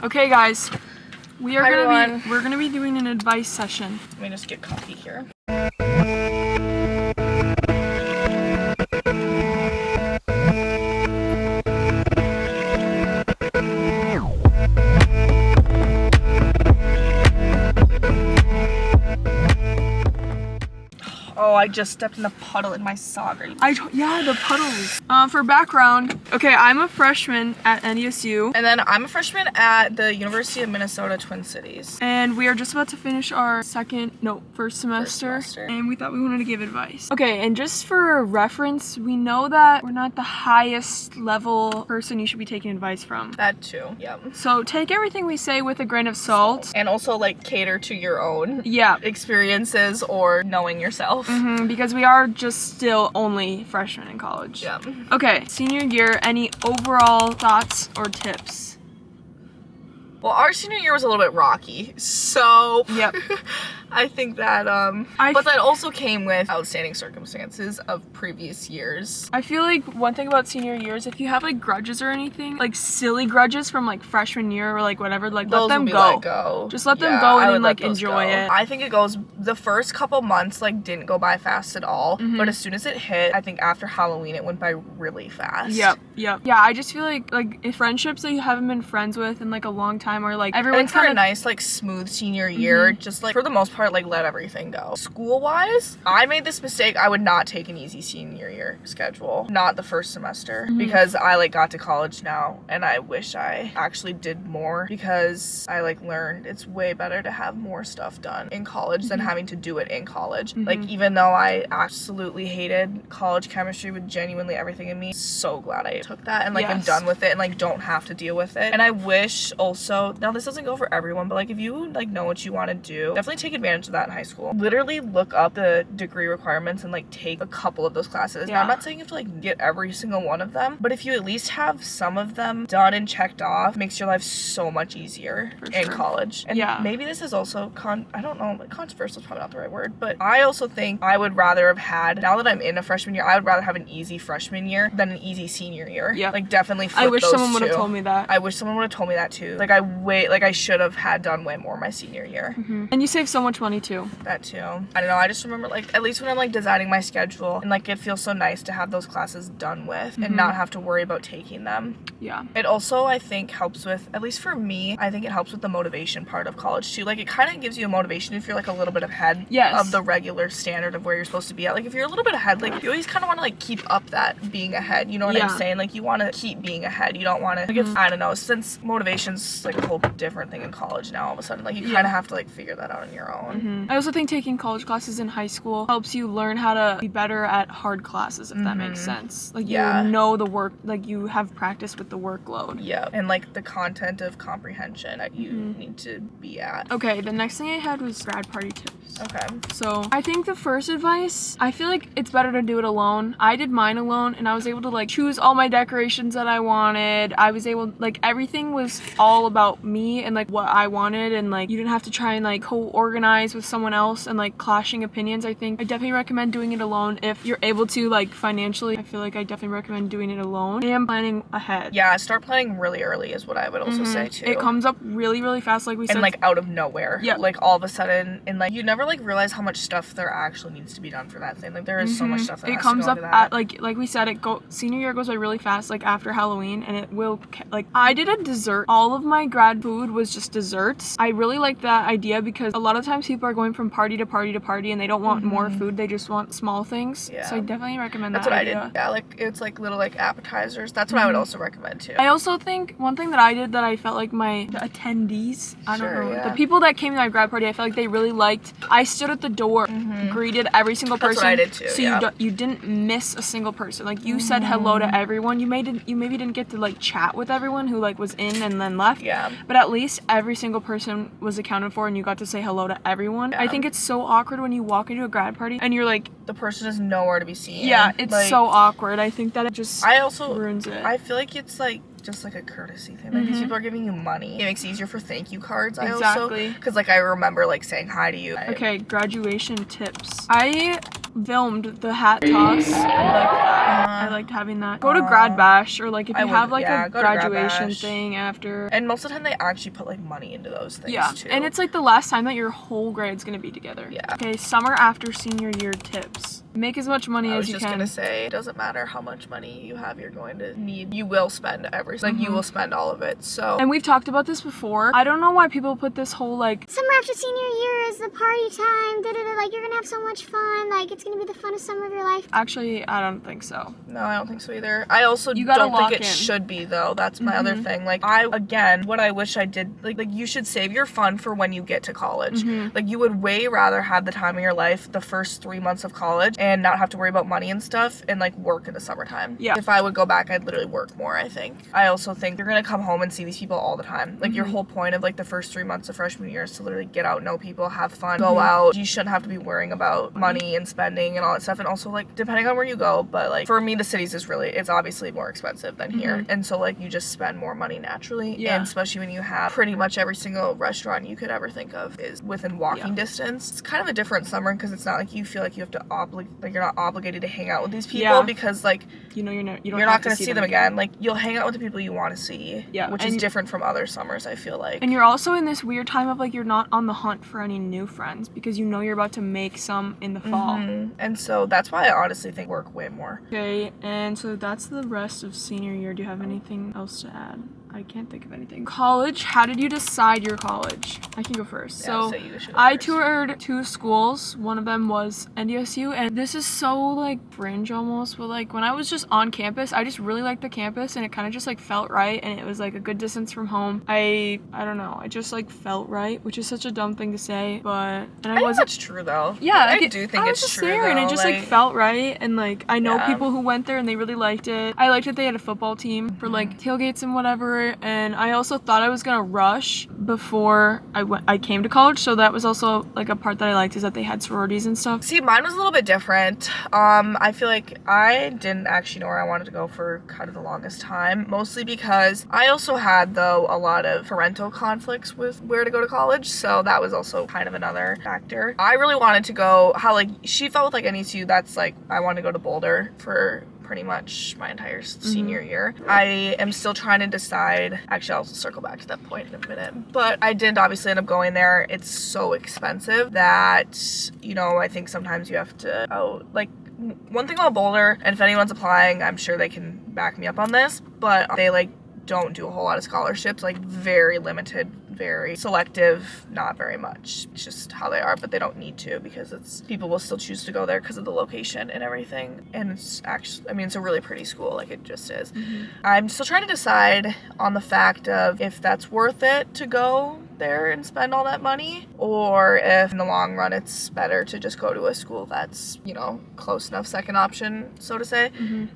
Okay, guys, we're Hi, gonna be doing an advice session. Let me just get coffee here. Oh, I just stepped in a puddle in my sock. Yeah, the puddles. For background, okay, I'm a freshman at NDSU. And then I'm a freshman at the University of Minnesota Twin Cities. And we are just about to finish our first semester. And we thought we wanted to give advice. Okay, and just for reference, we know that we're not the highest level person you should be taking advice from. That too, yeah. So take everything we say with a grain of salt. And also like cater to your own experiences or knowing yourself. Because we are just still only freshmen in college. Yeah. Okay, senior year, any overall thoughts or tips? Well, our senior year was a little bit rocky, so Yep. I think that, but that also came with outstanding circumstances of previous years. I feel like one thing about senior years, if you have like grudges or anything, like silly grudges from like freshman year or like whatever, like Those let them go. Just let them go and then like enjoy it. I think the first couple months like didn't go by fast at all, but as soon as it hit, I think after Halloween it went by really fast. Yep. Yeah, I just feel like if friendships that you haven't been friends with in like a long time or like everyone's kind of nice, like smooth senior year, just like for the most part, like let everything go. School wise, I made this mistake. I would not take an easy senior year schedule, not the first semester, because I like got to college now and I wish I actually did more, because I like learned it's way better to have more stuff done in college than having to do it in college. Like even though I absolutely hated college chemistry with genuinely everything in me, so glad I took that and like I'm done with it and like don't have to deal with it. And I wish also, now this doesn't go for everyone, but like if you like know what you want to do, definitely take advantage of that in high school. Literally look up the degree requirements and like take a couple of those classes. Now I'm not saying you have to like get every single one of them, but if you at least have some of them done and checked off, makes your life so much easier in college. And maybe this is also I don't know, like controversial is probably not the right word, but I also think I would rather have had, now that I'm in a freshman year, I would rather have an easy freshman year than an easy senior year. Yeah. Like definitely flip I wish those someone would have two. told me that. I wish someone would have told me that too. Like I should have had done way more my senior year. And you save so much money too. That too. I don't know, I just remember like at least when I'm like designing my schedule and like it feels so nice to have those classes done with and not have to worry about taking them. Yeah. It also I think helps with, at least for me, I think it helps with the motivation part of college too. Like it kind of gives you a motivation if you're like a little bit ahead of the regular standard of where you're supposed to be at. Like if you're a little bit ahead, like you always kind of want to like keep up that being ahead, you know what I'm saying? Like you want to keep being ahead. You don't want to like if, I don't know, since motivation's like a whole different thing in college now all of a sudden, like you kind of have to like figure that out on your own. I also think taking college classes in high school helps you learn how to be better at hard classes, if that makes sense. Like you know the work, like you have practice with the workload. Yeah, and like the content of comprehension that you need to be at. Okay, the next thing I had was grad party tips. Okay. So I think the first advice, I feel like it's better to do it alone. I did mine alone and I was able to like choose all my decorations that I wanted. I was able, like everything was all about me and like what I wanted, and like you didn't have to try and like co-organize with someone else and like clashing opinions. I think I definitely recommend doing it alone if you're able to, like financially. I feel like I definitely recommend doing it alone and planning ahead. Yeah, start planning really early is what I would also say too. It comes up really, really fast, like we said. And like out of nowhere. Yeah. Like all of a sudden, and like you never like realize how much stuff there actually needs to be done for that thing. Like there is so much stuff that has comes to go up into that. at like we said, senior year goes by really fast, like after Halloween, and it will like I did a dessert. All of my grad food was just desserts. I really like that idea because a lot of times people are going from party to party to party and they don't want more food, they just want small things. Yeah. So I definitely recommend That's that what idea. I did. Yeah, like it's like little like appetizers. That's what I would also recommend too. I also think one thing that I did that I felt like the attendees, I don't know, the people that came to my grad party, I felt like they really liked. I stood at the door, greeted every single person. That's what I did too. So you didn't miss a single person. Like you said hello to everyone. You maybe didn't get to like chat with everyone who like was in and then left. Yeah. But at least every single person was accounted for and you got to say hello to everyone. Yeah. I think it's so awkward when you walk into a grad party and you're like, the person is nowhere to be seen. Yeah, it's like, so awkward. I think that it just ruins it. I feel like it's like just like a courtesy thing. Like these people are giving you money. It makes it easier for thank you cards. Exactly. Because like I remember like saying hi to you. Okay, graduation tips. I filmed the hat toss. I liked that. I liked having that. Go to grad bash, or like if you have like a go to grad graduation bash. thing after. And most of the time they actually put like money into those things too. And it's like the last time that your whole grade's gonna be together. Yeah. Okay, summer after senior year tips. Make as much money as you can. I was just gonna say, it doesn't matter how much money you have, you're going to need. You will spend everything. Like you will spend all of it. So. And we've talked about this before. I don't know why people put this whole like summer after senior year is the party time. Like you're gonna have so much fun. Like it's gonna be the funnest summer of your life. Actually, I don't think so. No, I don't think so either. I also You gotta don't think lock it in. should be though. That's my other thing. Like what I wish I did, like you should save your fun for when you get to college. Like you would way rather have the time of your life the first 3 months of college and not have to worry about money and stuff and like work in the summertime. Yeah. If I would go back, I'd literally work more, I think. I also think you're gonna come home and see these people all the time. Like your whole point of like the first 3 months of freshman year is to literally get out, know people, have fun, go out. You shouldn't have to be worrying about money and spending and all that stuff. And also like depending on where you go, but like for me the cities is really, it's obviously more expensive than here. And so like you just spend more money naturally. Yeah. And especially when you have pretty much every single restaurant you could ever think of is within walking distance. It's kind of a different summer because it's not like you feel like you have to you're not obligated to hang out with these people because like you know you're not gonna see them again. Like you'll hang out with the people you want to see. Yeah. Which is different from other summers, I feel like. And you're also in this weird time of like you're not on the hunt for any new friends because you know you're about to make some in the fall. And so that's why I honestly think work way more. Okay, and so that's the rest of senior year. Do you have anything else to add? I can't think of anything. College, how did you decide your college? I can go first. Yeah, so you should go I first. toured 2 schools. One of them was NDSU, and this is so like fringe almost, but like when I was just on campus, I just really liked the campus and it kind of just like felt right, and it was like a good distance from home. I don't know, it just like felt right, which is such a dumb thing to say, but I think that's true though. Yeah, I do think it's true there, though. and it just like felt right, and like I know Yeah. people who went there and they really liked it. I liked that they had a football team for like tailgates and whatever, and I also thought I was gonna rush before I came to college, so that was also like a part that I liked, is that they had sororities and stuff. See, mine was a little bit different. I feel like I didn't actually know where I wanted to go for kind of the longest time, mostly because I also had though a lot of parental conflicts with where to go to college, so that was also kind of another factor. I really wanted to go, how like she felt with like NECU, that's like I wanted to go to Boulder for pretty much my entire senior year. I am still trying to decide. Actually, I'll circle back to that point in a minute. But I did obviously end up going there. It's so expensive that, you know, I think sometimes you have to, like, one thing about Boulder, and if anyone's applying, I'm sure they can back me up on this, but they, like, don't do a whole lot of scholarships, like, very limited, very selective, not very much. It's just how they are, but they don't need to because people will still choose to go there because of the location and everything. And it's actually, I mean, it's a really pretty school, like it just is. I'm still trying to decide on the fact of if that's worth it to go there and spend all that money, or if in the long run it's better to just go to a school that's, you know, close enough second option, so to say,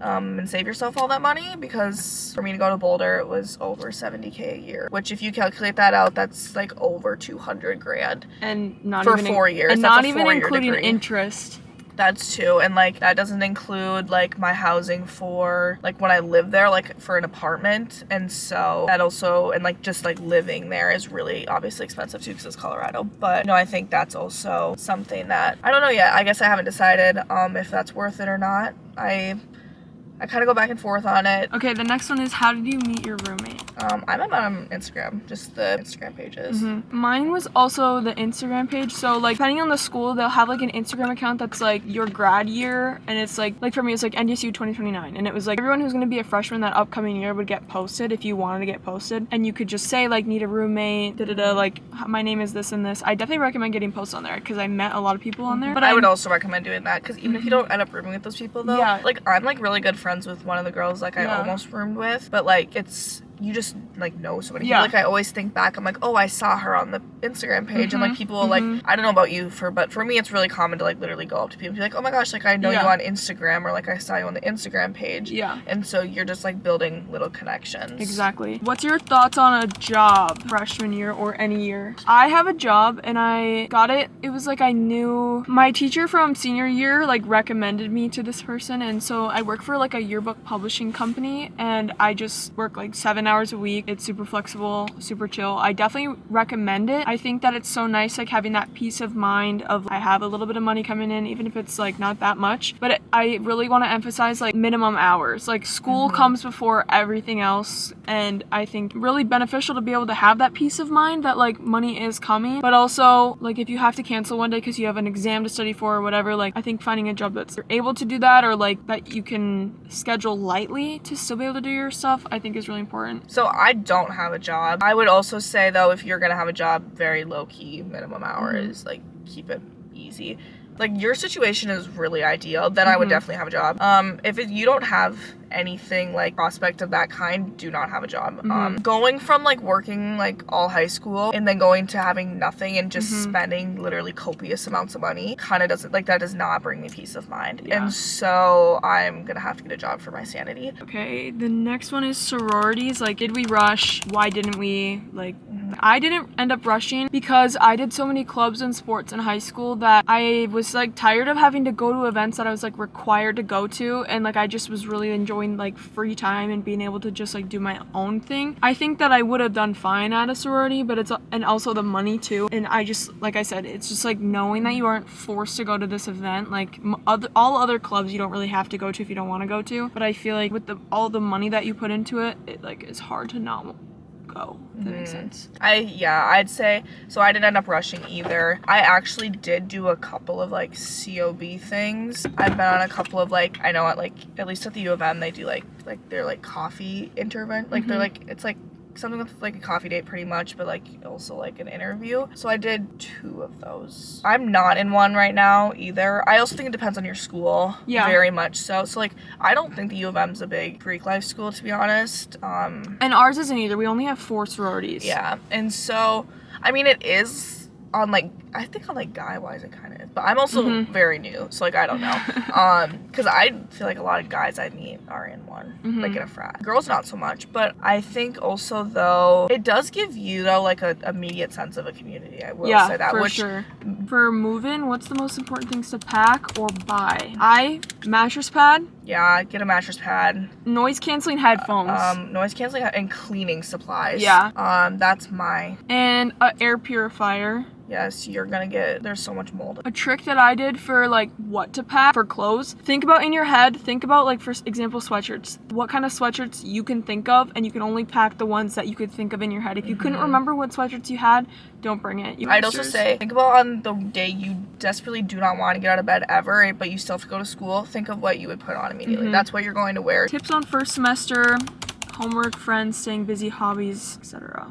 and save yourself all that money. Because for me to go to Boulder, it was over $70K a year, which if you calculate that out, that's like over 200 grand, and not for even 4 years, and that's not a even 4-year including degree. interest. That's too, and like that doesn't include like my housing for like when I live there, like for an apartment, and so that also, and like just like living there is really obviously expensive too because it's Colorado. But you know, I think that's also something that I don't know yet. I guess I haven't decided if that's worth it or not. I kind of go back and forth on it. Okay, the next one is, how did you meet your roommate? I met on Instagram, just the Instagram pages. Mine was also the Instagram page. So like depending on the school, they'll have like an Instagram account that's like your grad year, and it's like for me it's like NDSU 2029, and it was like everyone who's gonna be a freshman that upcoming year would get posted if you wanted to get posted, and you could just say like need a roommate, like my name is this and this. I definitely recommend getting posts on there because I met a lot of people on there. But I would also recommend doing that because even if you don't end up rooming with those people though, Yeah. like I'm like really good friends with one of the girls like I almost roomed with, but like it's, you just like know so many people. Like I always think back, I'm like, oh, I saw her on the Instagram page, and like people like, I don't know about you, but for me it's really common to like literally go up to people and be like, oh my gosh, like I know you on Instagram, or like I saw you on the Instagram page. And so you're just like building little connections. Exactly. What's your thoughts on a job freshman year or any year? I have a job and I got it. It was like I knew my teacher from senior year like recommended me to this person, and so I work for like a yearbook publishing company, and I just work like 7 hours a week It's super flexible, super chill. I definitely recommend it. I think that it's so nice, like having that peace of mind of I have a little bit of money coming in, even if it's like not that much. But I really want to emphasize like minimum hours. Like school comes before everything else, and I think really beneficial to be able to have that peace of mind that like money is coming. But also like if you have to cancel one day because you have an exam to study for or whatever, like I think finding a job that's you're able to do that, or like that you can schedule lightly to still be able to do your stuff, I think is really important. So I don't have a job. I would also say though, if you're gonna have a job, very low key minimum hours, like keep it easy. Like your situation is really ideal, then I would definitely have a job. You don't have anything like prospect of that kind, do not have a job. Going from like working like all high school and then going to having nothing and just spending literally copious amounts of money kind of doesn't, like that does not bring me peace of mind. And so I'm gonna have to get a job for my sanity. Okay, the next one is sororities. Like, did we rush? Why didn't we? Like, I didn't end up rushing because I did so many clubs and sports in high school that I was like tired of having to go to events that I was like required to go to, and like I just was really enjoying like free time and being able to just like do my own thing. I think that I would have done fine at a sorority, but it's and also the money too. And I just, like I said, it's just like knowing that you aren't forced to go to this event. Like all other clubs you don't really have to go to if you don't want to go to, but I feel like with all the money that you put into it, it like is hard to not go. If that makes sense. I'd say so. I didn't end up rushing either. I actually did do a couple of like COB things. I've been on a couple of like, I know at least at the U of M they do like their like coffee intervention, like they're like, it's like something with like a coffee date pretty much, but like also like an interview. So I did 2 of those. I'm not in one right now either. I also think it depends on your school. Yeah. Very much so. So like I don't think the U of M's a big Greek life school, to be honest. And ours isn't either. We only have 4 sororities. Yeah. And so I mean it is on like, I think on like guy wise it kind of is, but I'm also very new, so like I don't know. Because I feel like a lot of guys I meet are in one, like in a frat. Girls not so much, but I think also though it does give you though like a immediate sense of a community. I will say that. For sure. For move-in, what's the most important things to pack or buy? Mattress pad. Yeah, get a mattress pad. Noise canceling headphones. Noise canceling and cleaning supplies. Yeah. That's my. And an air purifier. Yes, there's so much mold. A trick that I did for like what to pack for clothes, think about in your head, think about like for example sweatshirts, what kind of sweatshirts you can think of, and you can only pack the ones that you could think of in your head. If you couldn't remember what sweatshirts you had, don't bring it. I'd also say, think about on the day you desperately do not want to get out of bed ever, but you still have to go to school, think of what you would put on immediately. That's what you're going to wear. Tips on first semester. Homework, friends, staying busy, hobbies, etc.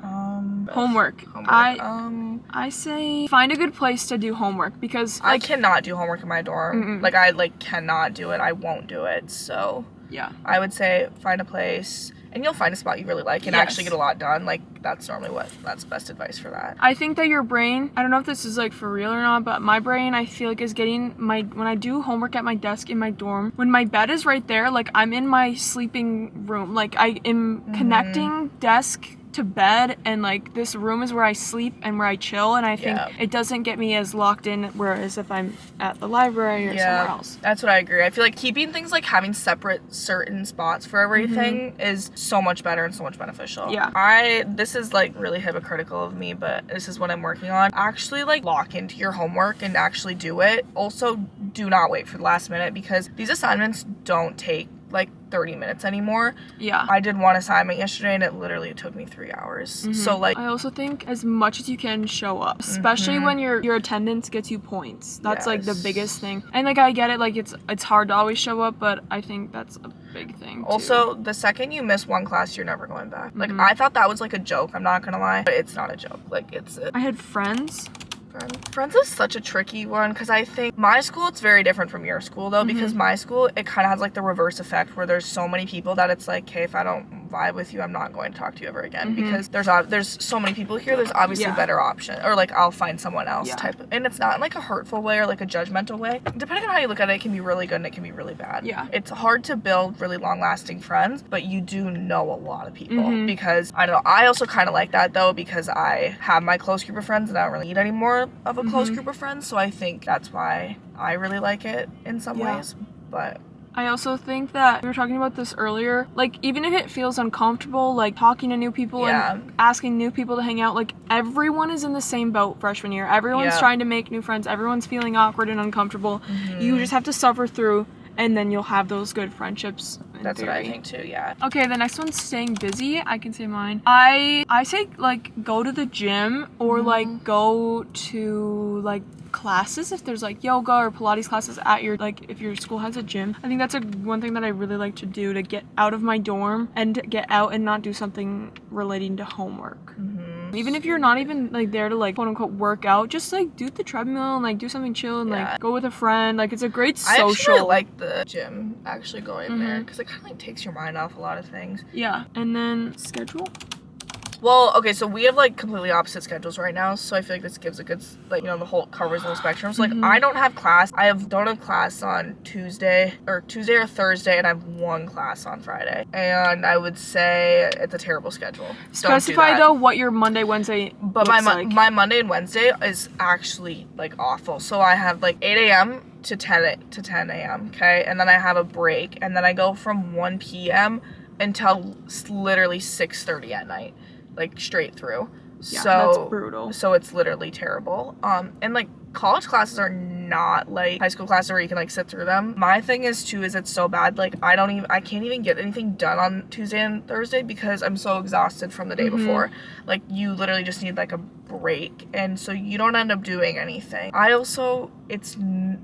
Homework. I say find a good place to do homework because I cannot do homework in my dorm. Like I cannot do it. I won't do it. So yeah, I would say find a place and you'll find a spot you really like and actually get a lot done. Like that's normally that's best advice for that. I think that your brain, I don't know if this is like for real or not, but my brain I feel like is getting when I do homework at my desk in my dorm, when my bed is right there, like I'm in my sleeping room, like I am connecting desk to bed, and like this room is where I sleep and where I chill, and I think it doesn't get me as locked in, whereas if I'm at the library or somewhere else. That's what I agree. I feel like keeping things like having separate certain spots for everything is so much better and so much beneficial. Yeah. This is like really hypocritical of me, but this is what I'm working on. Actually like lock into your homework and actually do it. Also do not wait for the last minute because these assignments don't take like 30 minutes anymore. Yeah. I did one assignment yesterday and it literally took me 3 hours. So like I also think as much as you can show up, especially when your attendance gets you points. That's like the biggest thing. And like I get it, like it's hard to always show up, but I think that's a big thing too. Also, the second you miss one class, you're never going back. Like I thought that was like a joke, I'm not gonna lie, but it's not a joke. Like I had friends. Friends is such a tricky one because I think my school, it's very different from your school though, because my school, it kind of has like the reverse effect where there's so many people that it's like, okay, if I don't vibe with you, I'm not going to talk to you ever again because there's so many people here, there's obviously a better option, or like I'll find someone else type of, and it's not in like a hurtful way or like a judgmental way. Depending on how you look at it, it can be really good and it can be really bad. Yeah. It's hard to build really long lasting friends, but you do know a lot of people because I don't know, I also kind of like that though because I have my close group of friends and I don't really need any more of a close group of friends, so I think that's why I really like it in some ways. But I also think that we were talking about this earlier, like even if it feels uncomfortable, like talking to new people and asking new people to hang out, like everyone is in the same boat freshman year. Everyone's trying to make new friends. Everyone's feeling awkward and uncomfortable. You just have to suffer through, and then you'll have those good friendships. That's what I think too, yeah. Okay, the next one's staying busy. I can say mine. I say like go to the gym or like go to like classes if there's like yoga or Pilates classes at your, like if your school has a gym. I think that's one thing that I really like to do, to get out of my dorm and get out and not do something relating to homework. Even if you're not even like there to like quote unquote work out, just like do the treadmill and like do something chill and like go with a friend. Like it's a great social. I actually like the gym, actually going there, because it kind of like takes your mind off a lot of things. Yeah. And then schedule. Well, okay, so we have like completely opposite schedules right now, so I feel like this gives a good, like, you know, the whole covers the whole spectrum. So like I don't have class. Don't have class on Tuesday or Thursday, and I have one class on Friday. And I would say it's a terrible schedule. Specify though what your Monday, Wednesday but looks like. My Monday and Wednesday is actually like awful. So I have like 8 a.m. to 10 a.m. Okay, and then I have a break, and then I go from 1 p.m. until literally 6:30 at night. Like straight through. Yeah, so that's brutal. So it's literally terrible. And like college classes are not like high school classes where you can like sit through them. My thing is too is it's so bad, like I can't even get anything done on Tuesday and Thursday because I'm so exhausted from the day before. Like you literally just need like a break, and so you don't end up doing anything.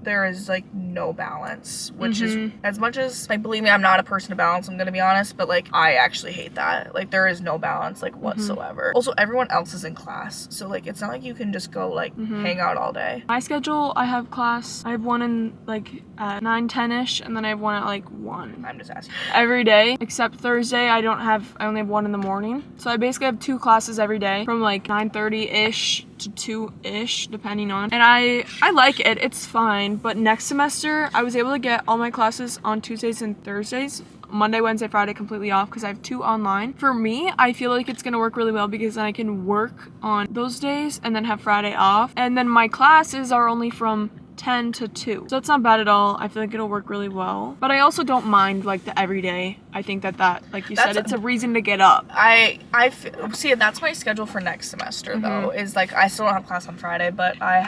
There is like no balance, which is, as much as like believe me, I'm not a person to balance, I'm gonna be honest, but like I actually hate that. Like there is no balance like whatsoever. Also everyone else is in class, so like it's not like you can just go like hang out all day. My schedule, I have class, I have one in like at 9-10ish, and then I have one at like 1. I'm just asking. Every day except Thursday. I only have one in the morning, so I basically have 2 classes every day from like 9:30ish to 2-ish depending on, and I like it, it's fine. But next semester I was able to get all my classes on Tuesdays and Thursdays. Monday, Wednesday, Friday completely off because I have 2 online. For me, I feel like it's gonna work really well because then I can work on those days and then have Friday off, and then my classes are only from 10 to 2. So it's not bad at all. I feel like it'll work really well. But I also don't mind like the everyday. I think that like you said, it's a reason to get up. See, that's my schedule for next semester though, is like I still don't have class on Friday, but I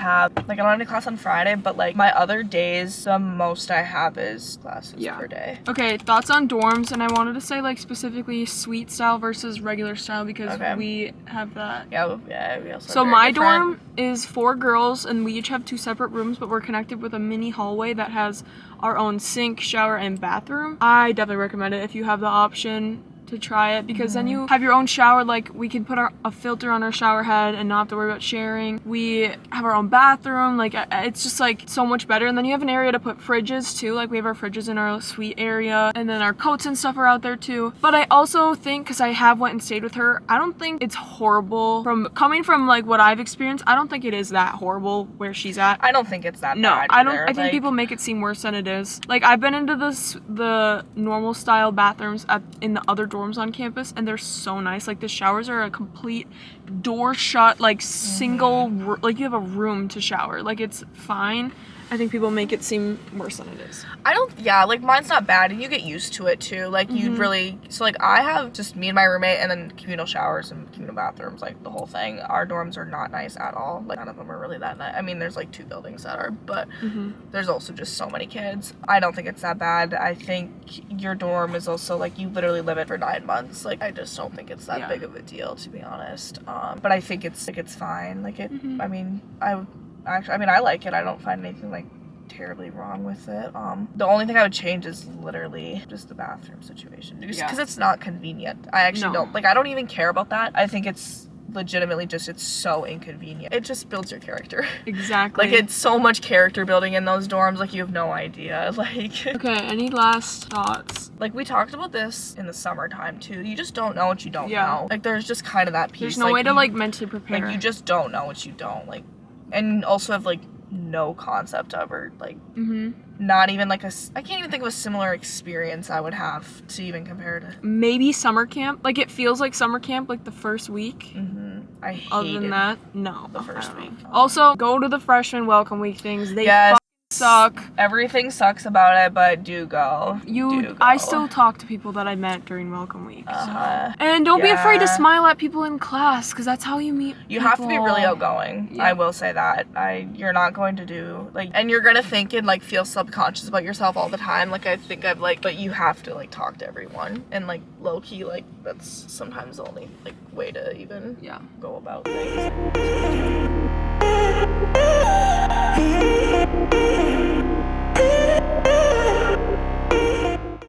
don't have any class on Friday, but like my other days, the most I have is classes per day. Okay, thoughts on dorms, and I wanted to say like specifically suite style versus regular style because we have that. Yeah, we also So my dorm is 4 girls, and we each have 2 separate rooms, but we're connected with a mini hallway that has our own sink, shower, and bathroom. I definitely recommend it if you have the option to try it, because then you have your own shower. Like we can put a filter on our shower head and not have to worry about sharing. We have our own bathroom. Like it's just like so much better. And then you have an area to put fridges too. Like we have our fridges in our suite area, and then our coats and stuff are out there too. But I also think, because I have went and stayed with her, I don't think it's horrible. From coming from like what I've experienced, I don't think it is that horrible where she's at. I don't think it's that bad. No, I don't. Either. I think people make it seem worse than it is. Like I've been into the normal style bathrooms in the other dorms on campus, and they're so nice. Like the showers are a complete door shut, like single, like you have a room to shower. Like it's fine. I think people make it seem worse than it is. Like mine's not bad, and you get used to it too. Like you'd really, so like I have just me and my roommate, and then communal showers and communal bathrooms, like the whole thing. Our dorms are not nice at all. Like none of them are really that nice. I mean, there's like 2 buildings that are, but there's also just so many kids. I don't think it's that bad. I think your dorm is also like you literally live it for 9 months. Like I just don't think it's that big of a deal, to be honest. But I think it's fine. Like it. I mean, I like it. I don't find anything like terribly wrong with it. The only thing I would change is literally just the bathroom situation, because it's not convenient. I actually don't like. I don't even care about that. I think it's legitimately just, it's so inconvenient. It just builds your character. Exactly. Like it's so much character building in those dorms. Like you have no idea. Like okay, any last thoughts? Like we talked about this in the summertime too. You just don't know what you don't know. Like there's just kind of that piece. There's no way to like mentally prepare. Like you just don't know what you don't like, and also have like no concept of, or like not even like I can't even think of a similar experience I would have to even compare to. Maybe summer camp. Like it feels like summer camp like the first week. I hated Other than that, no. the first week. Also, go to the freshman welcome week things. They suck. Everything sucks about it, but do go. Do go. I still talk to people that I met during Welcome Week. Uh-huh. So. And don't be afraid to Yeah. smile at people in class, because that's how you meet You have to be really people. outgoing. Yeah. I will say that. You're not going to do like, and you're gonna think and like feel subconscious about yourself all the time. Like I think I've like, but you have to like talk to everyone and like low key like that's sometimes the only like way to even Yeah. go about things.